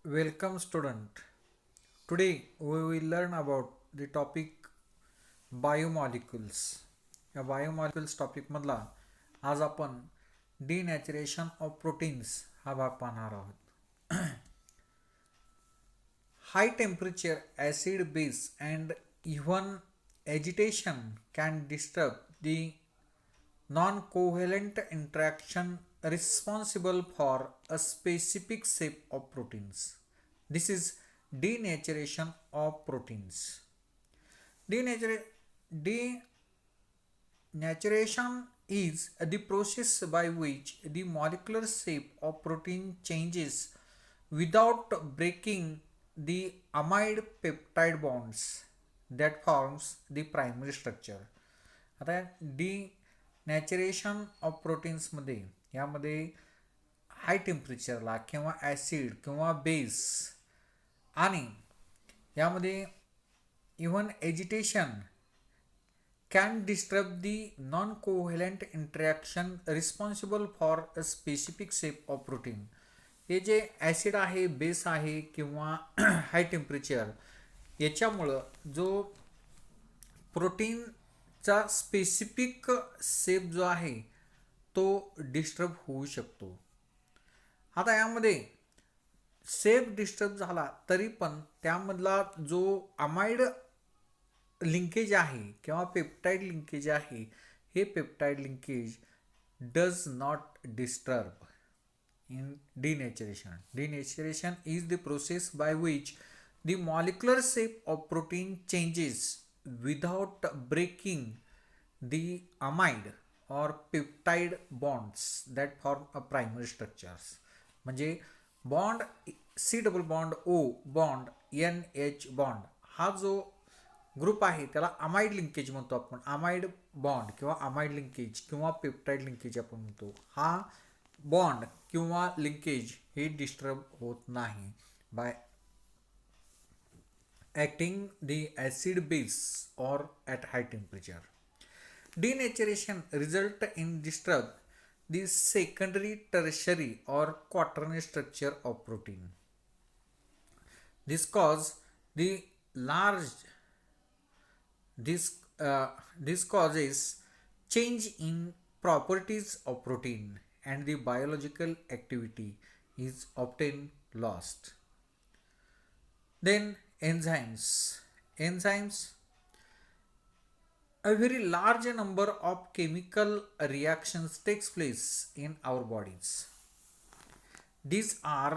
Welcome student. Today we will learn about the topic biomolecules. या biomolecules topic मधला आज आपण डिनॅचरेशन ऑफ प्रोटीन्स हा भाग पाहणार आहोत. High temperature acid base and even agitation can disturb the non-covalent interaction responsible for a specific shape of proteins. This is denaturation of proteins. Denatura- Denaturation is the process by which the molecular shape of protein changes without breaking the amide peptide bonds that forms the primary structure. आता D नॅचरेशन of प्रोटीन्समध्ये यामध्ये हाय टेम्परेचरला किंवा acid किंवा base आणि यामध्ये even agitation can disturb the non covalent interaction responsible for a specific shape of protein. हे जे acid आहे, base आहे किंवा हाय टेम्परेचर याच्यामुळं जो प्रोटीनचा स्पेसिफिक शेप जो आहे तो डिस्टर्ब होऊ शकतो. आता यामध्ये शेप डिस्टर्ब झाला तरी पण त्यामधला जो अमाइड लिंकेज आहे किंवा पेप्टाइड लिंकेज आहे हे peptide linkage does not disturb in denaturation. Denaturation is the process by which the molecular shape of protein changes without breaking the amide or peptide bonds that form a primary structures. म्हणजे bond C double bond O bond N H bond हा जो group आहे त्याला amide linkage म्हणतो आपण. Amide bond किंवा amide linkage किंवा peptide linkage आपण म्हणतो. हा बॉन्ड किंवा लिंकेज हे डिस्टर्ब होत नाही by acting the acid base or at high temperature. Denaturation result in disturb the secondary, tertiary or quaternary structure of protein. This cause the large this this causes change in properties of protein and the biological activity is often lost. Then enzymes, a very large number of chemical reactions takes place in our bodies. These are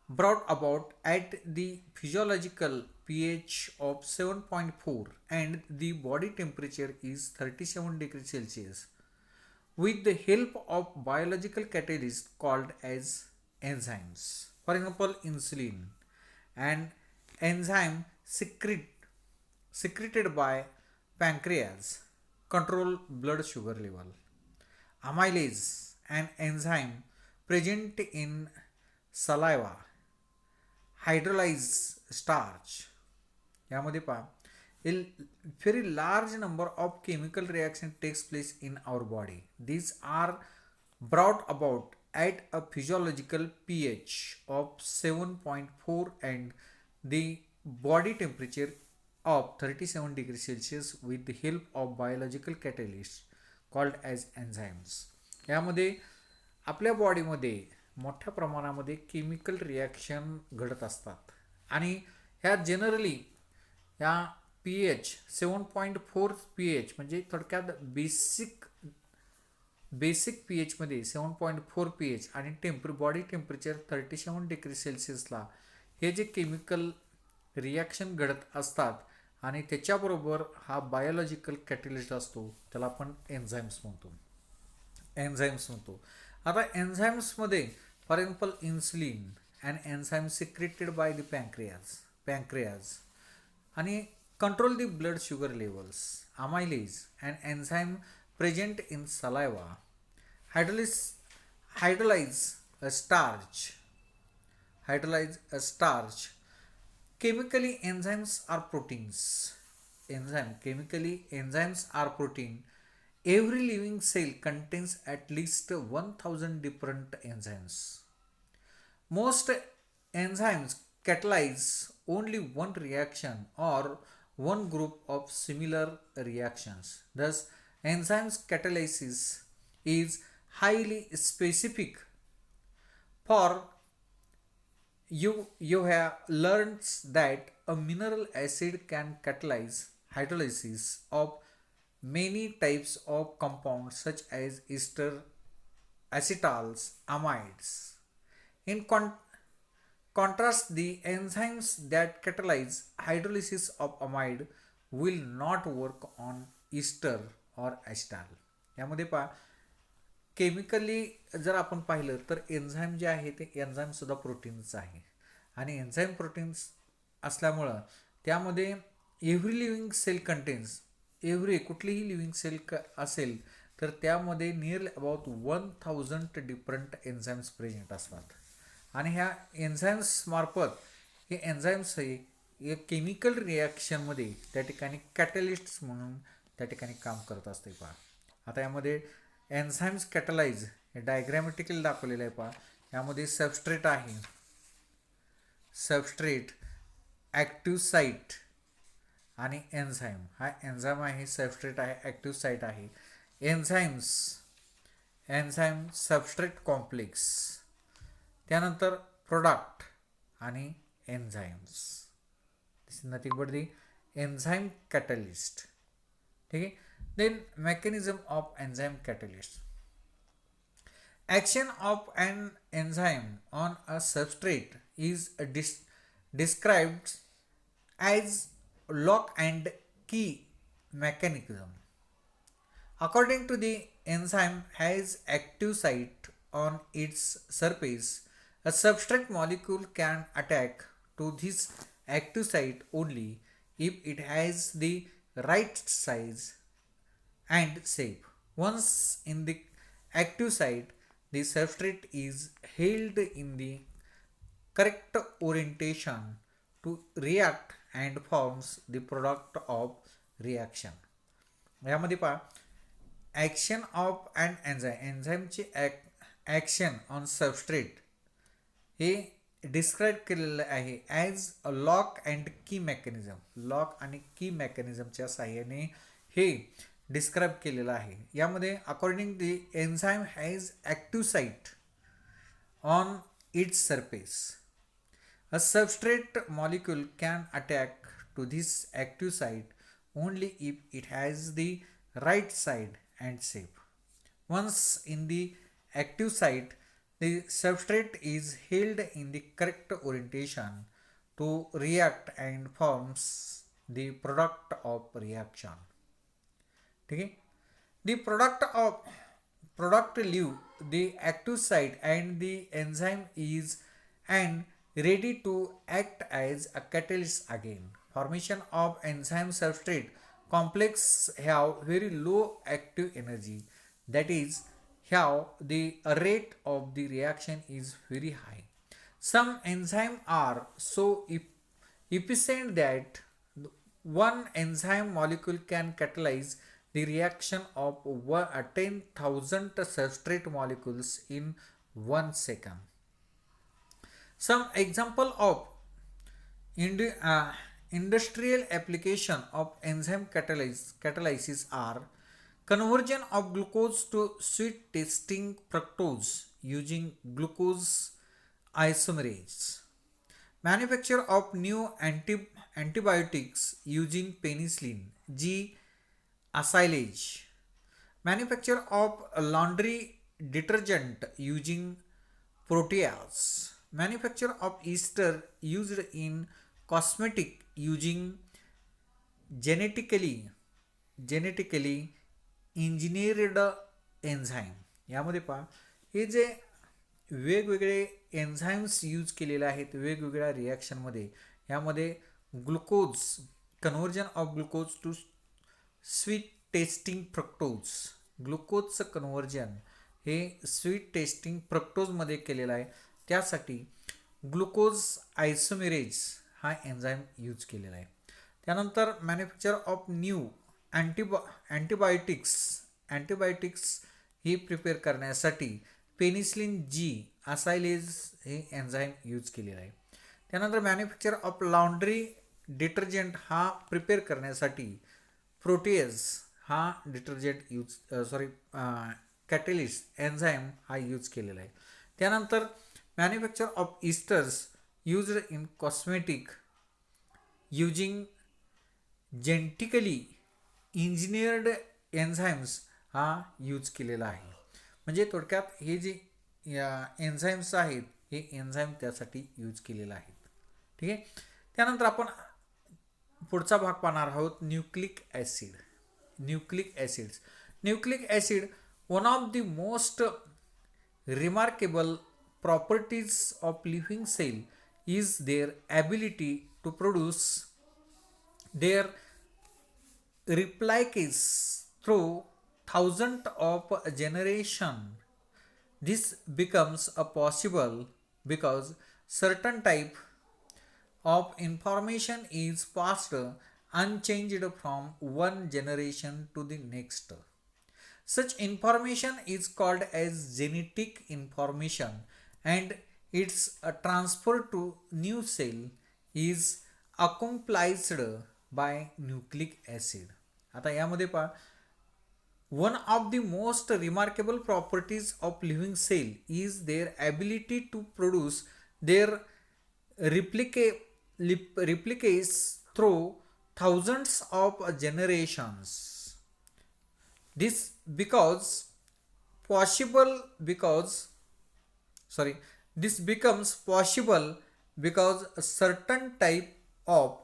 brought about at the physiological pH of 7.4 and the body temperature is 37 degrees Celsius with the help of biological catalysts called as enzymes. For example, insulin, and enzyme secreted by pancreas control blood sugar level. Amylase, an enzyme present in saliva, hydrolyze starch. यामध्ये पहा, a very large number of chemical reaction takes place in our body. These are brought about at a physiological pH of 7.4 and the body temperature of 37 degrees Celsius with the help of biological catalysts called as enzymes. यामध्ये आपल्या बॉडीमध्ये मोठ्या प्रमाणामध्ये chemical reaction घडत असतात आणि ह्या generally ह्या पी एच 7.4 पी एच म्हणजे थोडक्यात बेसिक पी एचमध्ये 7.4 पी एच आणि बॉडी टेम्परेचर 37 डिग्री सेल्सिअसला हे जे केमिकल रिॲक्शन घडत असतात आणि त्याच्याबरोबर हा बायोलॉजिकल कॅटलिस्ट असतो त्याला आपण एन्झाईम्स म्हणतो. आता एन्झाईम्समध्ये for example insulin and enzyme secreted by the pancreas आणि control the blood sugar levels. Amylase and enzyme present in saliva, hydrolyze a starch. Chemically, enzymes are proteins. Enzymes are protein. Every living cell contains at least 1000 different enzymes. Most enzymes catalyze only one reaction or one group of similar reactions. Thus, enzymes catalysis is highly specific. For you have learned that a mineral acid can catalyze hydrolysis of many types of compounds such as ester, acetals, amides. In contrast, the enzymes that catalyze hydrolysis of amide will not work on ester or acetal. यामध्ये पहा, chemically जर आपण पाहिलं तर enzyme जे आहे ते एन्झाईमसुद्धा proteins आहे आणि एन्झाईम प्रोटीन्स असल्यामुळं त्यामध्ये एव्हरी लिव्हिंग सेल कंटेन्स, कुठलीही लिव्हिंग सेल असेल तर त्यामध्ये nearly about 1000 different enzymes present असतात आणि ह्या एन्झाईम्समार्फत हे एन्झाईम्स हे केमिकल रिॲक्शनमध्ये त्या ठिकाणी कॅटलिस्ट्स म्हणून त्या ठिकाणी काम करत असते. पहा आता यामध्ये एन्झाईम्स कॅटलाइज हे डायग्रॅमॅटिकली दाखवलेलं आहे. पहा यामध्ये सबस्ट्रेट आहे, सबस्ट्रेट, ॲक्टिव्ह साईट आणि एन्झाईम. हा एन्झाईम आहे, सबस्ट्रेट आहे, ॲक्टिव्ह साईट आहे. एन्झाईम सबस्ट्रेट कॉम्प्लेक्स, त्यानंतर प्रोडक्ट आणि enzymes. This is nothing but the enzyme catalyst. ठीक आहे. Then mechanism of enzyme catalyst. Action of an enzyme on a substrate is described as lock and key mechanism. According to the enzyme has active site on its surface, a substrate molecule can attack to this active site only if it has the right size and shape. Once in the active site, the substrate is held in the correct orientation to react and forms the product of reaction. यामध्ये पहा, action of and एन्झाईमची action on substrate हे describe केलेलं आहे as a lock and key mechanism. Lock आणि key मेकॅनिझमच्या साहाय्याने हे डिस्क्राईब केलेलं आहे. यामध्ये according the enzyme has active site on its surface. A substrate molecule can attack to this active site only if it has the right side and shape. Once in the active site, the substrate is held in the correct orientation to react and forms the product of reaction. ठीक है. The product leave the active site and the enzyme is and ready to act as a catalyst again. Formation of enzyme substrate complex have very low active energy, that is how the rate of the reaction is very high. Some enzymes are so efficient that one enzyme molecule can catalyze the reaction of 10,000 substrate molecules in 1 second. Some example of industrial application of enzyme catalysis are conversion of glucose to sweet tasting fructose using glucose isomerase. Manufacture of new antibiotics using penicillin G acylase. Manufacture of laundry detergent using protease. Manufacture of ester used in cosmetic using genetically engineered enzyme. यामध्ये पहा, हे जे वेगवेगळे enzymes use केलेले आहेत वेगवेगळ्या रिॲक्शनमध्ये, यामध्ये glucose, conversion of glucose to sweet tasting fructose, ग्लुकोजचं कन्व्हर्जन हे स्वीट टेस्टिंग फ्रक्टोजमध्ये केलेलं आहे. त्यासाठी ग्लुकोज आयसोमेरेज हा एन्झाईम यूज केलेला आहे. त्यानंतर manufacture of new antibiotics he prepare करण्यासाठी पेनिसिलिन जी असायलेज हे एन्झाईम यूज केलेलं आहे. त्यानंतर मॅन्युफॅक्चर ऑफ लॉन्ड्री डिटर्जंट हा प्रिपेअर करण्यासाठी प्रोटीएज हा डिटर्जंट कॅटलिस्ट एन्झाईम हा यूज केलेला आहे. त्यानंतर manufacture of इस्टर्स used in cosmetic using genetically engineered enzymes हा यूज केलेला आहे. म्हणजे थोडक्यात हे जे एन्झाईम्स आहेत हे एन्झाईम त्यासाठी यूज केलेलं आहेत. ठीक आहे. त्यानंतर आपण पुढचा भाग पाहणार आहोत nucleic acid. Nucleic acid one of the most remarkable properties of living cell is their ability to produce their replicates through thousands of generation. This becomes a possible because certain type of information is passed unchanged from one generation to the next. Such information is called as genetic information and its transfer to new cell is accomplished by nucleic acid. आता यामध्ये पहा, one of the most remarkable properties of living cell is their ability to produce their replicates through thousands of generations. This becomes possible because a certain type of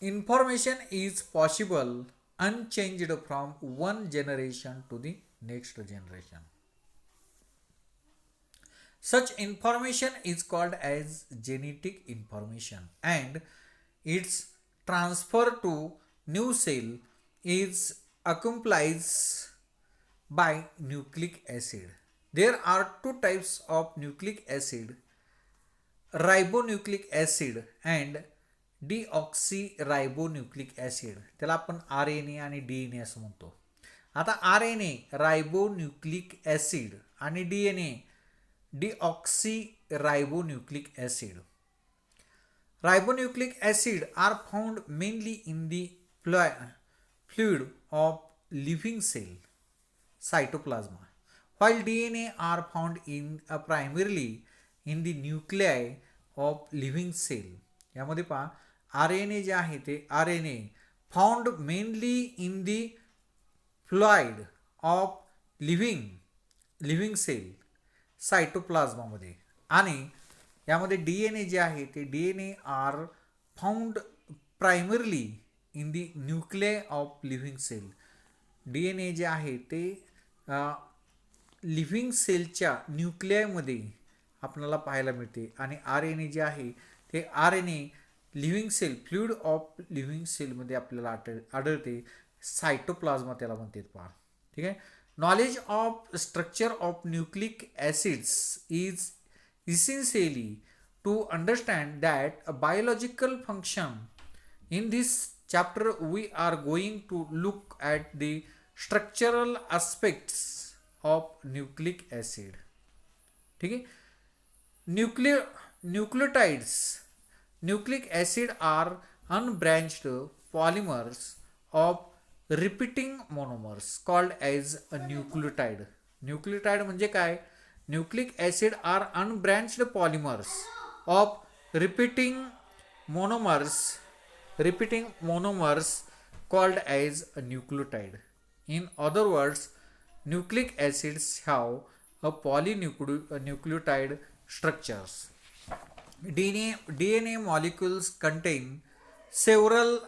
information is possible unchanged from one generation to the next generation. Such information is called as genetic information and its transfer to new cell is accomplished by nucleic acid. There are two types of nucleic acid, ribonucleic acid and deoxyribonucleic acid. त्याला आपण RNA आणि DNA असं म्हणतो. आता RNA रायबोन्यूक्लिक acid आणि DNA deoxyribonucleic acid. Ribonucleic acid are found mainly in the fluid of living cell cytoplasma, while DNA are found primarily in the nuclei of living cell. यामध्ये पहा, RNA जे आहे ते RNA found mainly in the fluid of living cell सायटोप्लाझ्मामध्ये, आणि यामध्ये DNA जे आहे ते DNA are found primarily in the nuclei of living cell. DNA जे आहे ते लिव्हिंग सेलच्या न्यूक्लियमध्ये आपल्याला पाहायला मिळते, आणि RNA जे आहे ते RNA living cell fluid of living सेलमध्ये आपल्याला आढळते. सायटोप्लाझ्मा त्याला म्हणतात पहा. ठीक आहे. Knowledge of structure of nucleic acids is essentially to understand that a biological function. In this chapter we are going to look at the structural aspects of nucleic acid. ठीक है. Nucleotides. Nucleic acid are unbranched polymers of repeating monomers called as a nucleotide. Nucleotide म्हणजे काय? Nucleic acid are unbranched polymers of repeating monomers called as a nucleotide. In other words, nucleic acids have a polynucleotide structures. DNA molecules contain several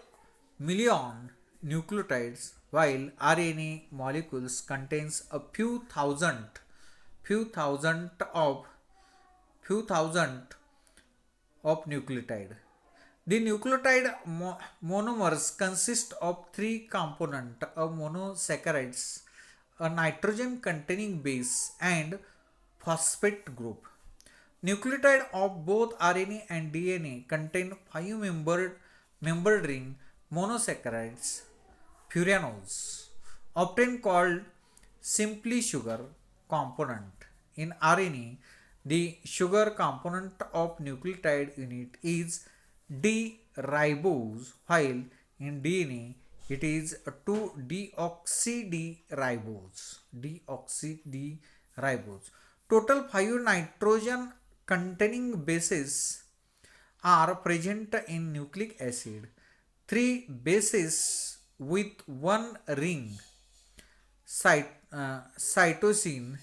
million nucleotides, while RNA molecules contains a few thousand of nucleotide. The nucleotide monomers consist of three components: a monosaccharides, a nitrogen containing base, and phosphate group. Nucleotide of both RNA and DNA contain 5-membered ring monosaccharides, furanols, often called simply sugar component. In RNA, the sugar component of nucleotide unit is D-ribose, while in DNA it is 2-deoxyderibose. Deoxyderibose. Total 5 nitrogen containing bases are present in nucleic acid. 3 bases with one ring, cytosine,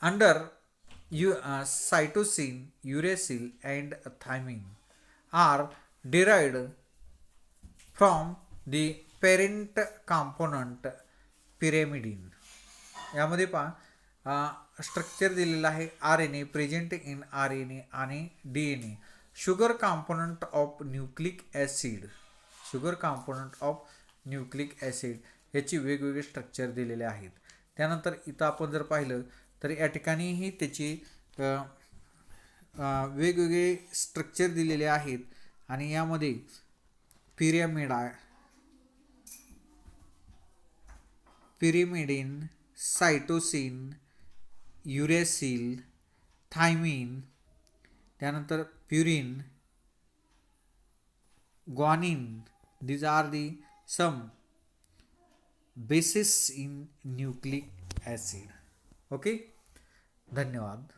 under cytosine, uracil, and thymine, are derived from the parent component pyrimidine. यामध्ये पहा structure दिलेलं आहे R N A, present in R N A आणि D N A. Sugar component of nucleic acid, sugar component of nucleic acid ह्याची वेगवेगळे structure दिलेले आहेत. त्यानंतर इथं आपण जर पाहिलं तर या ठिकाणीही त्याची वेगवेगळे स्ट्रक्चर दिलेले आहेत आणि यामध्ये पिरिमिडीन, सायटोसिन, युरेसिल, थायमिन, त्यानंतर purine, guanine, these are the some bases in nucleic acid. Okay, धन्यवाद.